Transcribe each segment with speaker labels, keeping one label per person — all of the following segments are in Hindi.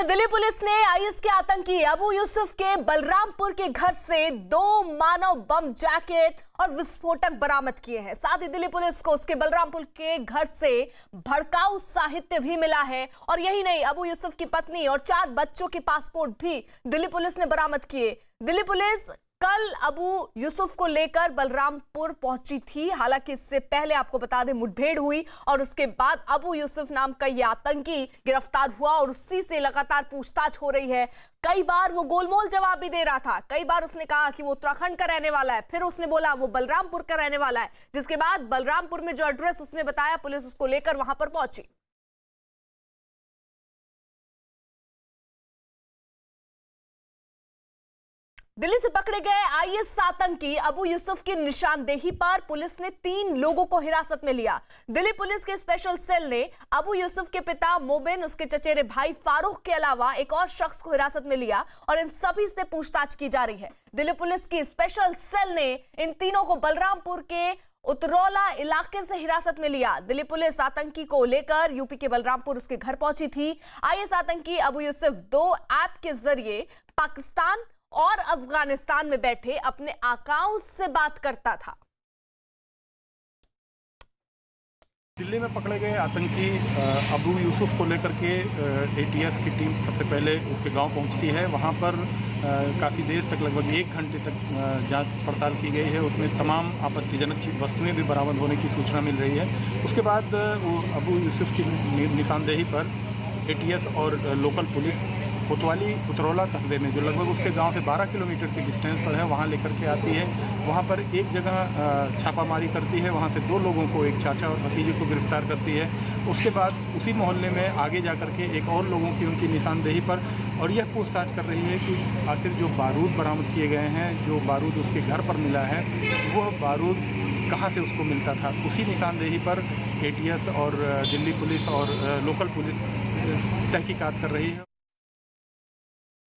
Speaker 1: दिल्ली पुलिस ने आईएस के आतंकी अबू यूसुफ के बलरामपुर के घर से 2 मानव बम जैकेट और विस्फोटक बरामद किए हैं। साथ ही दिल्ली पुलिस को उसके बलरामपुर के घर से भड़काऊ साहित्य भी मिला है। और यही नहीं, अबू यूसुफ की पत्नी और 4 बच्चों के पासपोर्ट भी दिल्ली पुलिस ने बरामद किए। दिल्ली पुलिस कल अबू यूसुफ को लेकर बलरामपुर पहुंची थी। हालांकि इससे पहले आपको बता दें, मुठभेड़ हुई और उसके बाद अबू यूसुफ नाम का यह आतंकी गिरफ्तार हुआ और उसी से लगातार पूछताछ हो रही है। कई बार वो गोलमोल जवाब भी दे रहा था। कई बार उसने कहा कि वो उत्तराखंड का रहने वाला है, फिर उसने बोला वो बलरामपुर का रहने वाला है, जिसके बाद बलरामपुर में जो एड्रेस उसने बताया, पुलिस उसको लेकर वहां पर पहुंची। दिल्ली से पकड़े गए आईएस आतंकी अबू यूसुफ की निशानदेही पर पुलिस ने 3 लोगों को हिरासत में लिया। दिल्ली पुलिस के स्पेशल सेल ने अबू यूसुफ के पिता मोबिन, उसके चचेरे भाई फारूक के अलावा एक और शख्स को हिरासत में लिया और इन सभी से पूछताछ की जा रही है। दिल्ली पुलिस की स्पेशल सेल ने इन तीनों को बलरामपुर के उतरौला इलाके से हिरासत में लिया। दिल्ली पुलिस आतंकी को लेकर यूपी के बलरामपुर उसके घर पहुंची थी। आईएस आतंकी अबू यूसुफ 2 ऐप के जरिए पाकिस्तान और अफगानिस्तान में बैठे अपने आकाओं से बात करता था।
Speaker 2: दिल्ली में पकड़े गए आतंकी अबू यूसुफ को लेकर के एटीएस की टीम सबसे पहले उसके गांव पहुंचती है। वहां पर काफ़ी देर तक, लगभग 1 घंटे तक जांच पड़ताल की गई है। उसमें तमाम आपत्तिजनक वस्तुएं भी बरामद होने की सूचना मिल रही है। उसके बाद वो अबू यूसुफ की निशानदेही पर एटीएस और लोकल पुलिस कोतवाली उतरौला कस्बे में, जो लगभग उसके गांव से 12 किलोमीटर की डिस्टेंस पर है, वहां लेकर के आती है। वहां पर एक जगह छापामारी करती है। वहां से 2 लोगों को, एक चाचा और भतीजे को गिरफ्तार करती है। उसके बाद उसी मोहल्ले में आगे जाकर के एक और लोगों की उनकी निशानदेही पर, और यह पूछताछ कर रही है कि आखिर जो बारूद बरामद किए गए हैं, जो बारूद उसके घर पर मिला है, वह बारूद कहाँ से उसको मिलता था। उसी निशानदेही पर एटीएस और दिल्ली पुलिस और लोकल पुलिस तहकीकात कर रही है।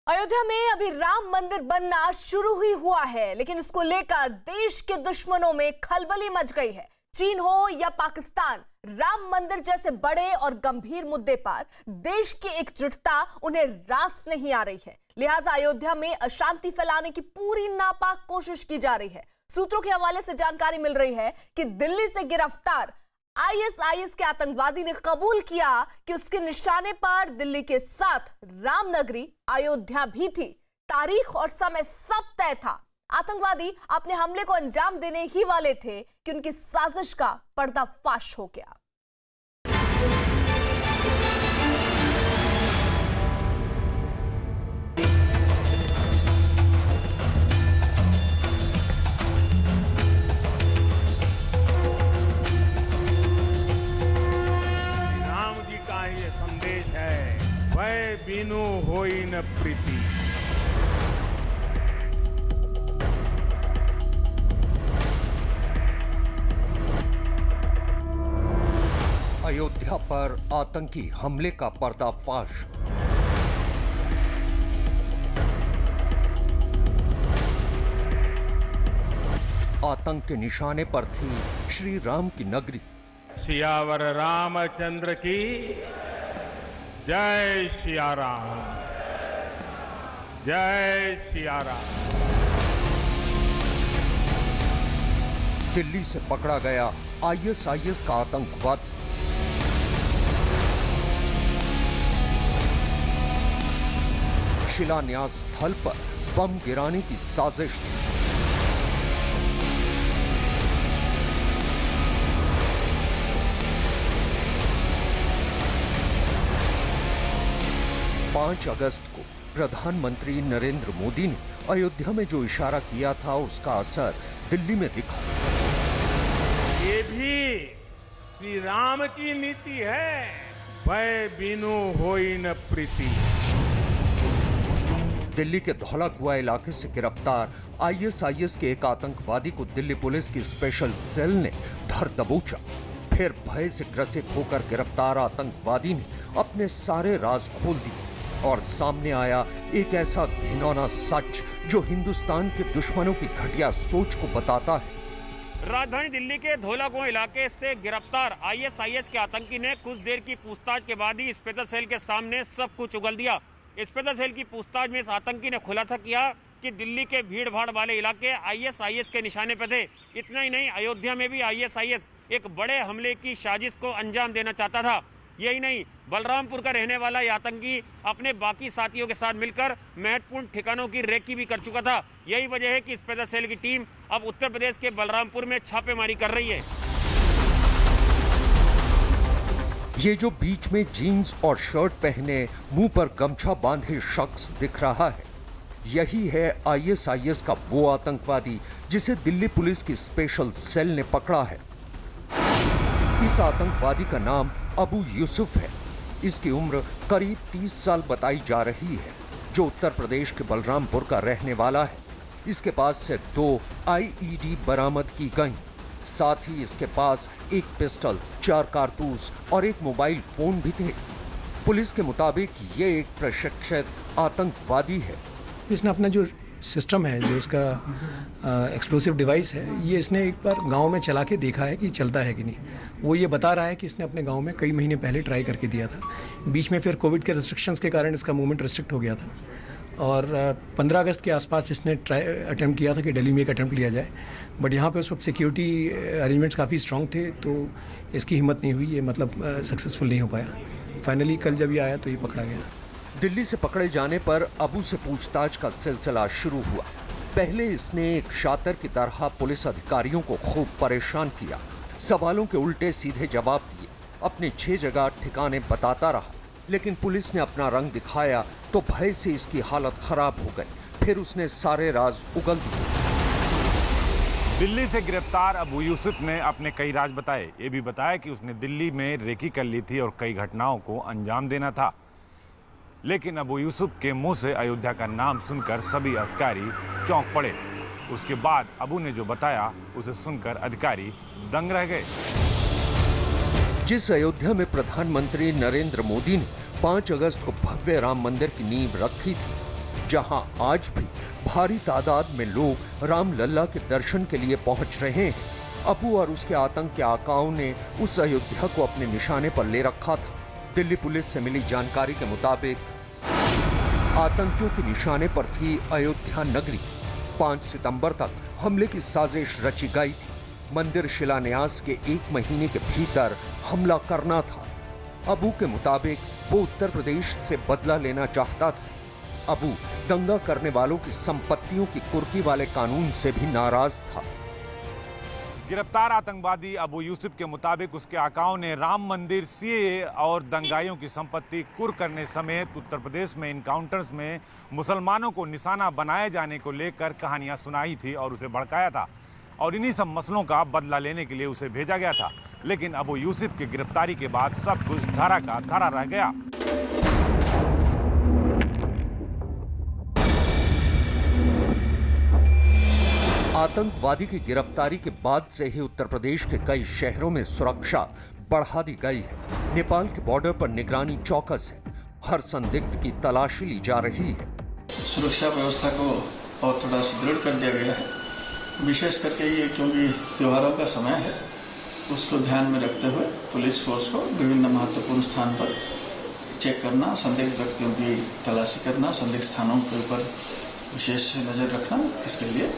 Speaker 1: अयोध्या में अभी राम मंदिर बनना शुरू ही हुआ है, लेकिन इसको लेकर देश के दुश्मनों में खलबली मच गई है। चीन हो या पाकिस्तान, राम मंदिर जैसे बड़े और गंभीर मुद्दे पर देश की एकजुटता उन्हें रास नहीं आ रही है। लिहाजा अयोध्या में अशांति फैलाने की पूरी नापाक कोशिश की जा रही है। सूत्रों के हवाले से जानकारी मिल रही है कि दिल्ली से गिरफ्तार आईएस के आतंकवादी ने कबूल किया कि उसके निशाने पर दिल्ली के साथ रामनगरी अयोध्या भी थी। तारीख और समय सब तय था। आतंकवादी अपने हमले को अंजाम देने ही वाले थे कि उनकी साजिश का पर्दाफाश हो गया।
Speaker 3: वै बिनु होई न प्रीति।
Speaker 4: अयोध्या पर आतंकी हमले का पर्दाफाश। आतंक के निशाने पर थी श्री राम की नगरी।
Speaker 3: सियावर रामचंद्र की जय सिया राम, जय सिया राम।
Speaker 4: दिल्ली से पकड़ा गया आईएस का आतंकवादी। शिलान्यास स्थल पर बम गिराने की साजिश थी। पांच अगस्त को प्रधानमंत्री नरेंद्र मोदी ने अयोध्या में जो इशारा किया था, उसका असर दिल्ली में दिखा।
Speaker 3: ये भी श्री राम की नीति है, भय बिनु होई न प्रीति।
Speaker 4: दिल्ली के धौला कुआं इलाके से गिरफ्तार आईएस के एक आतंकवादी को दिल्ली पुलिस की स्पेशल सेल ने धर दबोचा। फिर भय से ग्रसित होकर गिरफ्तार आतंकवादी ने अपने सारे राज खोल दिए और सामने आया एक ऐसा घिनौना सच जो हिंदुस्तान के दुश्मनों की घटिया सोच को बताता है।
Speaker 5: राजधानी दिल्ली के धौला कुआं इलाके से गिरफ्तार आईएस के आतंकी ने कुछ देर की पूछताछ के बाद ही स्पेशल सेल के सामने सब कुछ उगल दिया। स्पेशल सेल की पूछताछ में इस आतंकी ने खुलासा किया कि दिल्ली के भीड़ भाड़ वाले इलाके आईएसआईएस के निशाने पर थे। इतना ही नहीं, अयोध्या में भी आईएसआईएस एक बड़े हमले की साजिश को अंजाम देना चाहता था। यही नहीं, बलरामपुर का रहने वाला यह आतंकी अपने बाकी साथियों के साथ मिलकर महत्वपूर्ण ठिकानों की रेकी भी कर चुका था। यही वजह है कि स्पेशल सेल की टीम अब उत्तर प्रदेश के बलरामपुर में छापेमारी कर रही है।
Speaker 4: ये जो बीच में जीन्स और शर्ट पहने मुंह पर गमछा बांधे शख्स दिख रहा है, यही है आईएसआईएस का वो आतंकवादी जिसे दिल्ली पुलिस की स्पेशल सेल ने पकड़ा है। इस आतंकवादी का नाम अबू यूसुफ है। इसकी उम्र करीब 30 साल बताई जा रही है, जो उत्तर प्रदेश के बलरामपुर का रहने वाला है। इसके पास से 2 आईईडी बरामद की गई। साथ ही इसके पास एक पिस्टल, 4 कारतूस और एक मोबाइल फोन भी थे। पुलिस के मुताबिक ये एक प्रशिक्षित आतंकवादी है।
Speaker 6: इसने अपना जो सिस्टम है, जो इसका एक्सप्लोसिव डिवाइस है, ये इसने एक बार गांव में चला के देखा है कि चलता है कि नहीं। वो ये बता रहा है कि इसने अपने गांव में कई महीने पहले ट्राई करके दिया था। बीच में फिर कोविड के रिस्ट्रिक्शंस के कारण इसका मूवमेंट रिस्ट्रिक्ट हो गया था और 15 अगस्त के आसपास इसने अटेम्प्ट किया था कि दिल्ली में एक अटेम्प्ट लिया जाए, बट यहाँ पे उस वक्त सिक्योरिटी अरेंजमेंट्स काफ़ी स्ट्रॉन्ग थे, तो इसकी हिम्मत नहीं हुई, ये मतलब सक्सेसफुल नहीं हो पाया। फाइनली कल जब ये आया तो ये पकड़ा गया।
Speaker 4: दिल्ली से पकड़े जाने पर अबू से पूछताछ का सिलसिला शुरू हुआ। पहले इसने एक शातिर की तरह पुलिस अधिकारियों को खूब परेशान किया। सवालों के उल्टे सीधे जवाब दिए। अपने 6 जगह ठिकाने बताता रहा, लेकिन पुलिस ने अपना रंग दिखाया तो भय से इसकी हालत खराब हो गई। फिर उसने सारे राज उगल दिए।
Speaker 7: दिल्ली से गिरफ्तार अबू यूसुफ ने अपने कई राज बताए। ये भी बताया कि उसने दिल्ली में रेकी कर ली थी और कई घटनाओं को अंजाम देना था। लेकिन अबू यूसुफ के मुंह से अयोध्या का नाम सुनकर सभी अधिकारी चौंक पड़े। उसके बाद अबू ने जो बताया उसे सुनकर अधिकारी दंग रह गए।
Speaker 4: जिस अयोध्या में प्रधानमंत्री नरेंद्र मोदी ने 5 अगस्त को भव्य राम मंदिर की नींव रखी थी, जहां आज भी भारी तादाद में लोग राम लल्ला के दर्शन के लिए पहुंच रहे हैं, अबू और उसके आतंक के आकाओं ने उस अयोध्या को अपने निशाने पर ले रखा था। दिल्ली पुलिस से मिली जानकारी के मुताबिक आतंकियों के निशाने पर थी अयोध्या नगरी। 5 सितंबर तक हमले की साजिश रची गई थी। मंदिर शिलान्यास के 1 महीने के भीतर हमला करना था। अबू के मुताबिक वो उत्तर प्रदेश से बदला लेना चाहता था। अबू दंगा करने वालों की संपत्तियों की कुर्की वाले कानून से भी नाराज था।
Speaker 7: गिरफ्तार आतंकवादी अबू यूसुफ के मुताबिक उसके आकाओं ने राम मंदिर, सीएए और दंगाइयों की संपत्ति कुर्क करने समेत उत्तर प्रदेश में इनकाउंटर्स में मुसलमानों को निशाना बनाए जाने को लेकर कहानियां सुनाई थी और उसे भड़काया था और इन्हीं सब मसलों का बदला लेने के लिए उसे भेजा गया था। लेकिन अबू यूसुफ की गिरफ्तारी के बाद सब कुछ धारा का धारा रह गया।
Speaker 4: आतंकवादी की गिरफ्तारी के बाद से ही उत्तर प्रदेश के कई शहरों में सुरक्षा बढ़ा दी गई है। नेपाल के बॉर्डर पर निगरानी चौकस है। हर संदिग्ध की तलाशी ली जा रही है।
Speaker 8: सुरक्षा व्यवस्था को और थोड़ा सुदृढ़ कर दिया गया है। विशेष करके ये क्योंकि त्योहारों का समय है, उसको ध्यान में रखते हुए पुलिस फोर्स को विभिन्न महत्वपूर्ण स्थान पर चेक करना, संदिग्ध व्यक्तियों की तलाशी करना, संदिग्ध स्थानों के ऊपर विशेष नज़र रखना, इसके लिए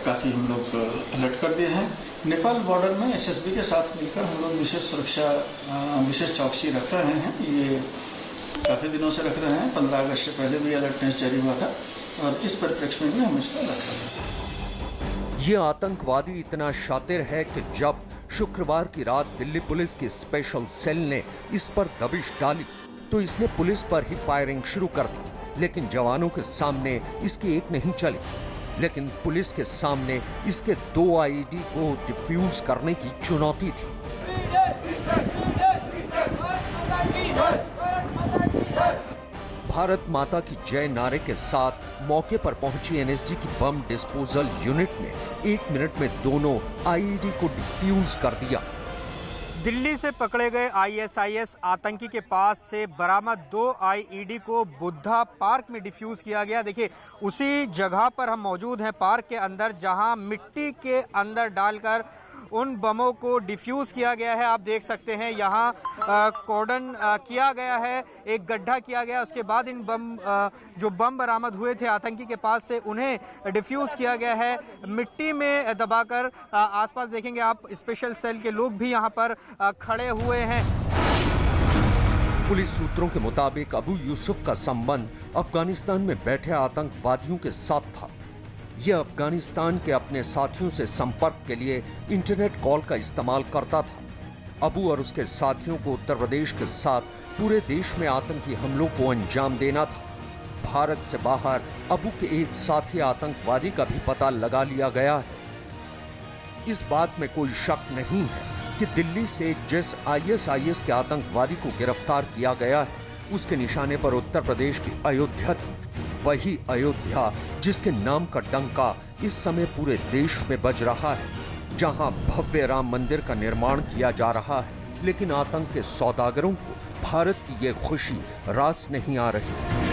Speaker 8: काफ़ी हम लोग अलर्ट कर दिए हैं। नेपाल बॉर्डर में एसएसबी के साथ मिलकर हम लोग विशेष सुरक्षा, विशेष चौकसी रख रहे हैं। ये काफ़ी दिनों से रख रहे हैं। 15 अगस्त से पहले भी अलर्टनेस जारी हुआ था और इस परिप्रेक्ष्य में भी हम इसको रख रहे हैं।
Speaker 4: ये आतंकवादी इतना शातिर है कि जब शुक्रवार की रात दिल्ली पुलिस की स्पेशल सेल ने इस पर दबिश डाली तो इसने पुलिस पर ही फायरिंग शुरू कर दी। लेकिन जवानों के सामने इसकी एक नहीं चली, लेकिन पुलिस के सामने इसके 2 आईईडी को डिफ्यूज करने की चुनौती थी। भारत माता की जय नारे के साथ मौके पर पहुंची एनएसजी की बम डिस्पोजल यूनिट ने 1 मिनट में दोनों आईईडी को डिफ्यूज कर दिया।
Speaker 9: दिल्ली से पकड़े गए आईएसआईएस आतंकी के पास से बरामद 2 आईईडी को बुद्धा पार्क में डिफ्यूज किया गया। देखिए, उसी जगह पर हम मौजूद हैं पार्क के अंदर, जहां मिट्टी के अंदर डालकर उन बमों को डिफ्यूज़ किया गया है। आप देख सकते हैं यहाँ कॉर्डन किया गया है, एक गड्ढा किया गया, उसके बाद इन जो बम बरामद हुए थे आतंकी के पास से उन्हें डिफ्यूज़ किया गया है मिट्टी में दबाकर। आसपास देखेंगे आप स्पेशल सेल के लोग भी यहाँ पर खड़े हुए हैं।
Speaker 4: पुलिस सूत्रों के मुताबिक अबू यूसुफ का संबंध अफगानिस्तान में बैठे आतंकवादियों के साथ था। यह अफगानिस्तान के अपने साथियों से संपर्क के लिए इंटरनेट कॉल का इस्तेमाल करता था। अबू और उसके साथियों को उत्तर प्रदेश के साथ पूरे देश में आतंकी हमलों को अंजाम देना था। भारत से बाहर अबू के एक साथी आतंकवादी का भी पता लगा लिया गया है। इस बात में कोई शक नहीं है कि दिल्ली से जिस ISIS के आतंकवादी को गिरफ्तार किया गया है उसके निशाने पर उत्तर प्रदेश की अयोध्या थी। वही अयोध्या जिसके नाम का डंका इस समय पूरे देश में बज रहा है, जहां भव्य राम मंदिर का निर्माण किया जा रहा है। लेकिन आतंक के सौदागरों को भारत की ये खुशी रास नहीं आ रही।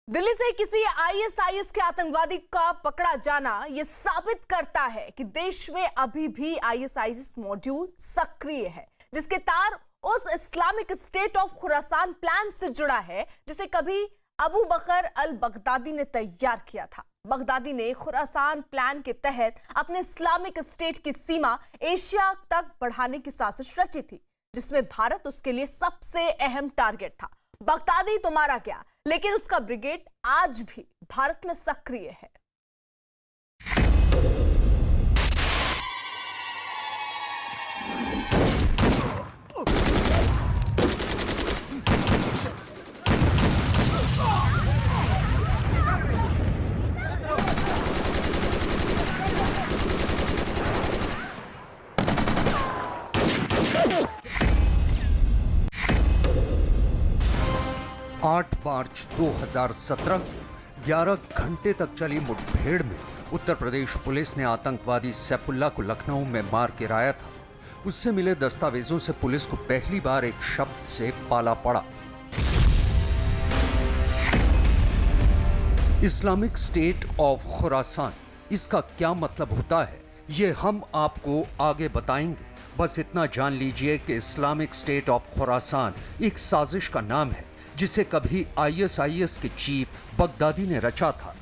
Speaker 1: दिल्ली से किसी ISIS के आतंकवादी का पकड़ा जाना यह साबित करता है कि देश में अभी भी ISIS मॉड्यूल सक्रिय है, जिसके तार उस Islamic state of Khorasan plan से जुड़ा है जिसे कभी अबू बकर अल बगदादी ने तैयार किया था। बगदादी ने खुरासान प्लान के तहत अपने इस्लामिक स्टेट की सीमा एशिया तक बढ़ाने की साजिश रची थी, जिसमें भारत उसके लिए सबसे अहम टारगेट था। बगदादी तो मारा गया, लेकिन उसका ब्रिगेड आज भी भारत में सक्रिय है।
Speaker 4: आठ मार्च 2017 11 घंटे तक चली मुठभेड़ में उत्तर प्रदेश पुलिस ने आतंकवादी सैफुल्लाह को लखनऊ में मार गिराया था। उससे मिले दस्तावेजों से पुलिस को पहली बार एक शब्द से पाला पड़ा। इस्लामिक स्टेट ऑफ खुरासान, इसका क्या मतलब होता है ये हम आपको आगे बताएंगे। बस इतना जान लीजिए कि इस्लामिक स्टेट ऑफ खुरासान एक साजिश का नाम है जिसे कभी ISIS के चीफ बगदादी ने रचा था।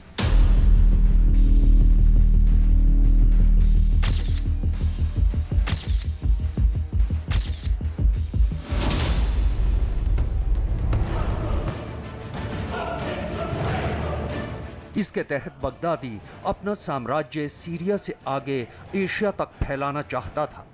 Speaker 4: इसके तहत बगदादी अपना साम्राज्य सीरिया से आगे एशिया तक फैलाना चाहता था,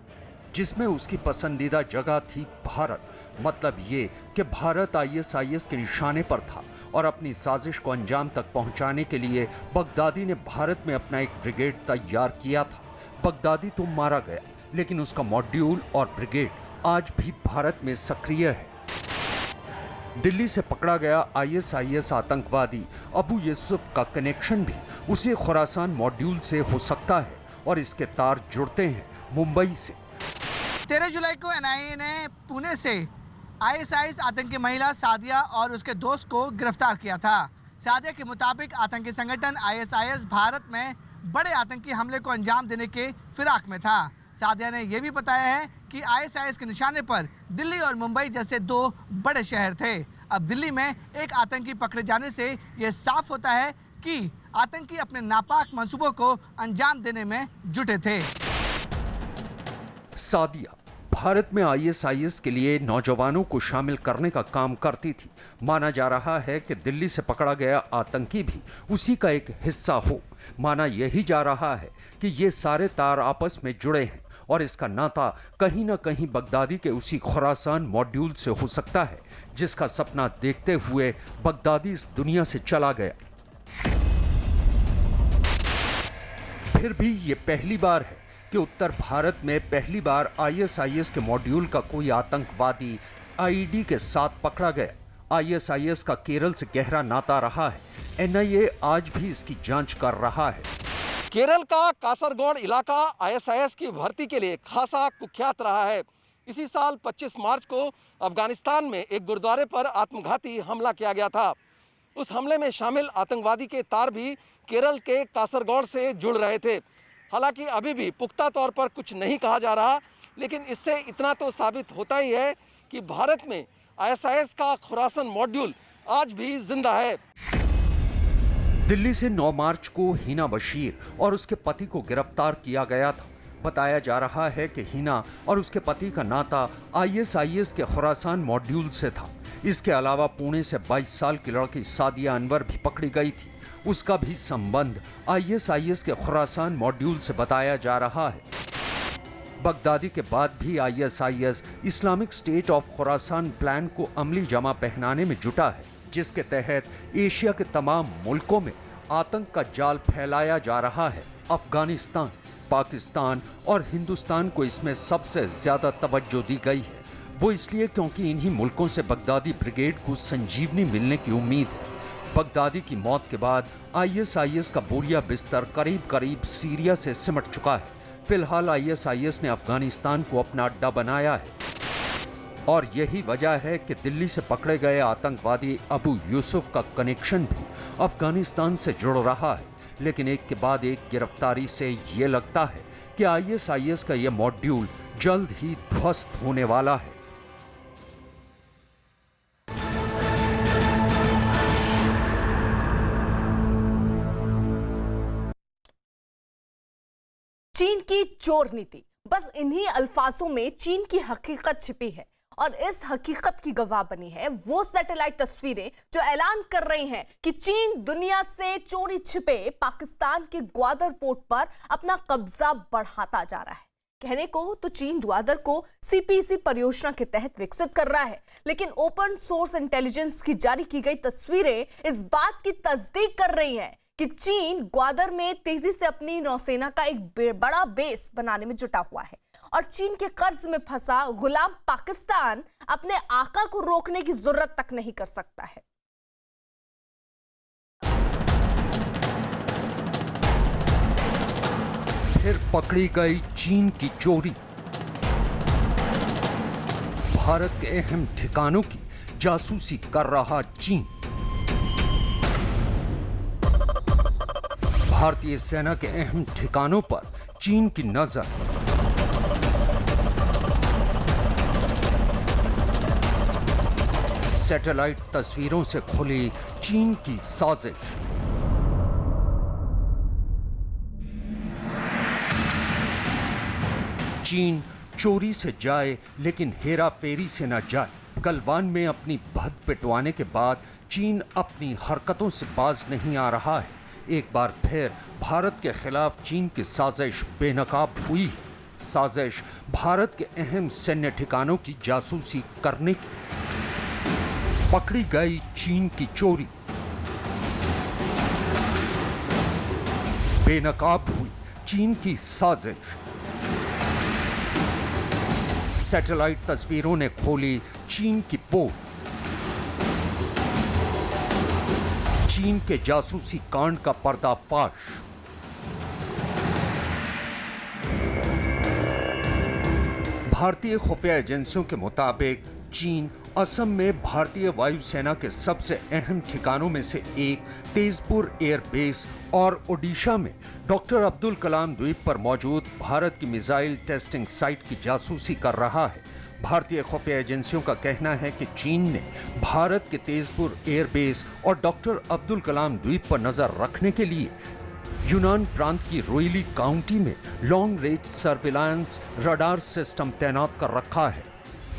Speaker 4: जिसमें उसकी पसंदीदा जगह थी भारत। मतलब ये कि भारत ISIS के निशाने पर था और अपनी साजिश को अंजाम तक पहुंचाने के लिए बगदादी ने भारत में अपना एक ब्रिगेड तैयार किया था। बगदादी तो मारा गया, लेकिन उसका मॉड्यूल और ब्रिगेड आज भी भारत में सक्रिय है। दिल्ली से पकड़ा गया ISIS आतंकवादी अबू यूसुफ का कनेक्शन भी उसी खुरासान मॉड्यूल से हो सकता है और इसके तार जुड़ते हैं मुंबई से।
Speaker 10: 13 जुलाई को NIA ने पुणे से ISIS आतंकी महिला सादिया और उसके दोस्त को गिरफ्तार किया था। सादिया के मुताबिक आतंकी संगठन ISIS भारत में बड़े आतंकी हमले को अंजाम देने के फिराक में था। सादिया ने यह भी बताया है कि ISIS के निशाने पर दिल्ली और मुंबई जैसे दो बड़े शहर थे। अब दिल्ली में एक आतंकी पकड़े जाने से यह साफ होता है कि आतंकी अपने नापाक मंसूबों को अंजाम देने में जुटे थे।
Speaker 4: सादिया भारत में ISIS के लिए नौजवानों को शामिल करने का काम करती थी। माना जा रहा है कि दिल्ली से पकड़ा गया आतंकी भी उसी का एक हिस्सा हो। माना यही जा रहा है कि ये सारे तार आपस में जुड़े हैं और इसका नाता कहीं ना कहीं बगदादी के उसी खुरासान मॉड्यूल से हो सकता है, जिसका सपना देखते हुए बगदादी इस दुनिया से चला गया। फिर भी ये पहली बार है कि उत्तर भारत में पहली बार ISIS के मॉड्यूल का कोई आतंकवादी IED के साथ पकड़ा गया। ISIS का केरल से गहरा नाता रहा है। NIA आज भी इसकी जांच कर रहा है। केरल का कासरगोड इलाका आईएसआईएस की भर्ती के लिए खासा कुख्यात रहा है। इसी साल 25 मार्च को अफगानिस्तान में एक गुरुद्वारे पर आत्मघाती हमला किया गया था। उस हमले में शामिल आतंकवादी के तार भी केरल के कासरगोड से जुड़ रहे थे। हालांकि अभी भी पुख्ता तौर पर कुछ नहीं कहा जा रहा, लेकिन इससे इतना तो साबित होता ही है कि भारत में आईएसआईएस का खुरासन मॉड्यूल आज भी जिंदा है। दिल्ली से 9 मार्च को हिना बशीर और उसके पति को गिरफ्तार किया गया था। बताया जा रहा है कि हिना और उसके पति का नाता आईएसआईएस के खुरासान मॉड्यूल से था। इसके अलावा पुणे से 22 साल की लड़की सादिया अनवर भी पकड़ी गई थी। उसका भी संबंध आईएसआईएस के खुरासान मॉड्यूल से बताया जा रहा है। बगदादी के बाद भी ISIS Islamic state of Khorasan plan को अमली जमा पहनाने में जुटा है, जिसके तहत एशिया के तमाम मुल्कों में आतंक का जाल फैलाया जा रहा है। अफगानिस्तान, पाकिस्तान और हिंदुस्तान को इसमें सबसे ज्यादा तवज्जो दी गई है। वो इसलिए क्योंकि इन्हीं मुल्कों से बगदादी ब्रिगेड को संजीवनी मिलने की उम्मीद है। बगदादी की मौत के बाद आईएसआईएस का बोरिया बिस्तर करीब करीब सीरिया से सिमट चुका है। फिलहाल आईएसआईएस ने अफगानिस्तान को अपना अड्डा बनाया है और यही वजह है कि दिल्ली से पकड़े गए आतंकवादी अबू यूसुफ का कनेक्शन भी अफगानिस्तान से जुड़ रहा है। लेकिन एक के बाद एक गिरफ्तारी से ये लगता है कि आईएसआईएस का यह मॉड्यूल जल्द ही ध्वस्त होने वाला है।
Speaker 1: चीन की चोर नीति, बस इन्हीं अल्फाजों में चीन की हकीकत छिपी है और इस हकीकत की गवाह बनी है वो सैटेलाइट तस्वीरें जो ऐलान कर रही हैं कि चीन दुनिया से चोरी छिपे पाकिस्तान के ग्वादर पोर्ट पर अपना कब्जा बढ़ाता जा रहा है। कहने को तो चीन ग्वादर को सीपीसी परियोजना के तहत विकसित कर रहा है, लेकिन ओपन सोर्स इंटेलिजेंस की जारी की गई तस्वीरें इस बात की तस्दीक कर रही हैं कि चीन ग्वादर में तेजी से अपनी नौसेना का एक बड़ा बेस बनाने में जुटा हुआ है और चीन के कर्ज में फंसा गुलाम पाकिस्तान अपने आका को रोकने की जरूरत तक नहीं कर सकता है।
Speaker 4: फिर पकड़ी गई चीन की चोरी। भारत के अहम ठिकानों की जासूसी कर रहा चीन। भारतीय सेना के अहम ठिकानों पर चीन की नजर। सैटेलाइट तस्वीरों से खुली चीन की साजिश। चीन चोरी से जाए लेकिन हेरा फेरी से न जाए। गलवान में अपनी भद पिटवाने के बाद चीन अपनी हरकतों से बाज नहीं आ रहा है। एक बार फिर भारत के खिलाफ चीन की साजिश बेनकाब हुई है। साजिश भारत के अहम सैन्य ठिकानों की जासूसी करने की। पकड़ी गई चीन की चोरी। बेनकाब हुई चीन की साजिश। सैटेलाइट तस्वीरों ने खोली चीन की पोल। चीन के जासूसी कांड का पर्दाफाश। भारतीय खुफिया एजेंसियों के मुताबिक चीन असम में भारतीय वायुसेना के सबसे अहम ठिकानों में से एक तेजपुर एयरबेस और ओडिशा में डॉक्टर अब्दुल कलाम द्वीप पर मौजूद भारत की मिसाइल टेस्टिंग साइट की जासूसी कर रहा है। भारतीय खुफिया एजेंसियों का कहना है कि चीन ने भारत के तेजपुर एयरबेस और डॉक्टर अब्दुल कलाम द्वीप पर नजर रखने के लिए यूनान प्रांत की रोइली काउंटी में long range surveillance radar system तैनात कर रखा है।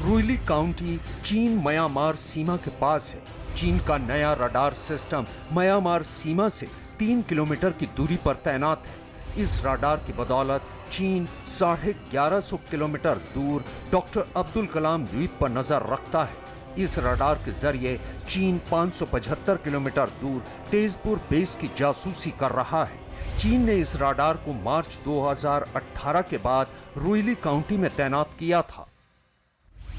Speaker 4: रोइली काउंटी चीन म्यांमार सीमा के पास है। चीन का नया रडार सिस्टम म्यांमार सीमा से 3 किलोमीटर की दूरी पर तैनात है। इस रडार की बदौलत चीन 1150 किलोमीटर दूर डॉक्टर अब्दुल कलाम द्वीप पर नजर रखता है। इस रडार के जरिए चीन 575 किलोमीटर दूर तेजपुर बेस की जासूसी कर रहा है। चीन ने इस रडार को मार्च 2018 के बाद रोइली काउंटी में तैनात किया था।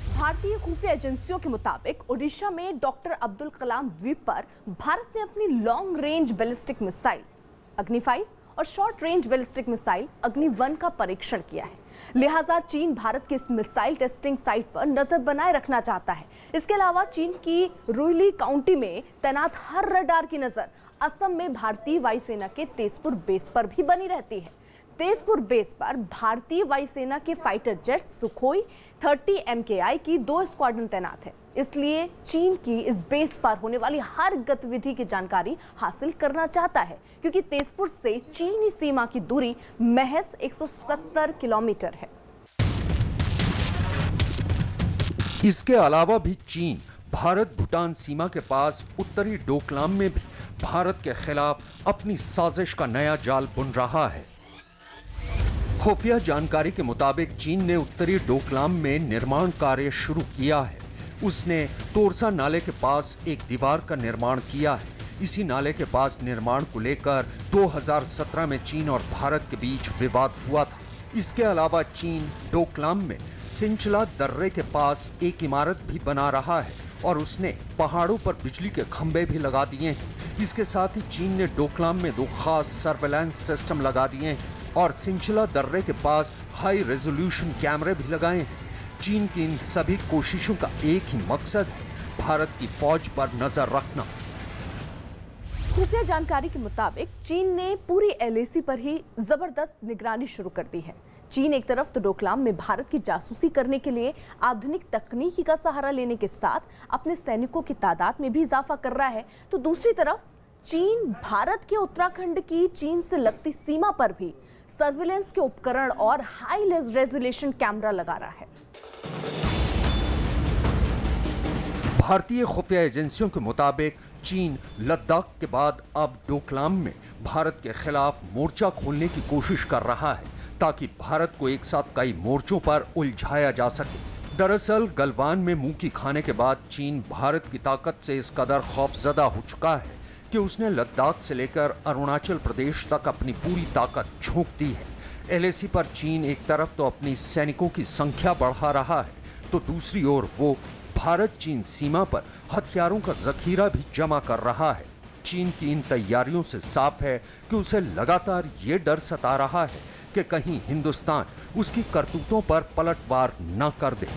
Speaker 1: भारतीय खुफिया एजेंसियों के मुताबिक ओडिशा में डॉक्टर अब्दुल कलाम द्वीप पर भारत ने अपनी लॉन्ग रेंज बैलिस्टिक मिसाइल अग्नि 5 और शॉर्ट रेंज बैलिस्टिक मिसाइल अग्नि-1 का परीक्षण किया है। लिहाजा चीन भारत के इस मिसाइल टेस्टिंग साइट पर नजर बनाए रखना चाहता है। इसके अलावा चीन की रुइली काउंटी में तैनात हर रडार की नजर असम में भारतीय वायुसेना के तेजपुर बेस पर भी बनी रहती है। तेजपुर बेस पर भारतीय वायुसेना के फाइटर जेट सुखोई 30 MKI की 2 स्क्वाड्रन तैनात है। इसलिए चीन की इस बेस पर होने वाली हर गतिविधि की जानकारी हासिल करना चाहता है, क्योंकि तेजपुर से चीनी सीमा की दूरी महज 170 किलोमीटर है।
Speaker 4: इसके अलावा भी चीन भारत भूटान सीमा के पास उत्तरी डोकलाम में भी भारत के खिलाफ अपनी साजिश का नया जाल बुन रहा है। खुफिया जानकारी के मुताबिक चीन ने उत्तरी डोकलाम में निर्माण कार्य शुरू किया है। उसने तोरसा नाले के पास एक दीवार का निर्माण किया है। इसी नाले के पास निर्माण को लेकर 2017 में चीन और भारत के बीच विवाद हुआ था। इसके अलावा चीन डोकलाम में सिंचला दर्रे के पास एक इमारत भी बना रहा है और उसने पहाड़ों पर बिजली के खंभे भी लगा दिए हैं। इसके साथ ही चीन ने डोकलाम में 2 खास सर्वेलेंस सिस्टम लगा दिए हैं और सिंचला दर्रे के पास हाई रेजोल्यूशन कैमरे भी लगाए हैं। चीन की इन सभी कोशिशों का एक ही मकसद है, भारत की फौज पर नजर रखना।
Speaker 1: खुफिया जानकारी के मुताबिक चीन ने पूरी LAC पर ही जबरदस्त निगरानी शुरू कर दी है। चीन एक तरफ तो डोकलाम में भारत की जासूसी करने के लिए आधुनिक तकनीकी का सहारा लेने के साथ अपने सैनिकों की तादाद में भी इजाफा कर रहा है, तो दूसरी तरफ चीन भारत के उत्तराखंड की चीन से लगती सीमा पर भी सर्विलेंस के उपकरण और हाई रेजोल्यूशन कैमरा लगा रहा है।
Speaker 4: भारतीय खुफिया एजेंसियों के मुताबिक चीन लद्दाख के बाद अब डोकलाम में भारत के खिलाफ मोर्चा खोलने की कोशिश कर रहा है, ताकि भारत को एक साथ कई मोर्चों पर उलझाया जा सके। दरअसल गलवान में मुंह की खाने के बाद चीन भारत की ताकत से इस कदर खौफजदा हो चुका है कि उसने लद्दाख से लेकर अरुणाचल प्रदेश तक अपनी पूरी ताकत झोंक दी है। LAC पर चीन एक तरफ तो अपनी सैनिकों की संख्या बढ़ा रहा है, तो दूसरी ओर वो भारत चीन सीमा पर हथियारों का जखीरा भी जमा कर रहा है। चीन की इन तैयारियों से साफ है कि उसे लगातार ये डर सता रहा है कि कहीं हिंदुस्तान उसकी करतूतों पर पलटवार न कर दे।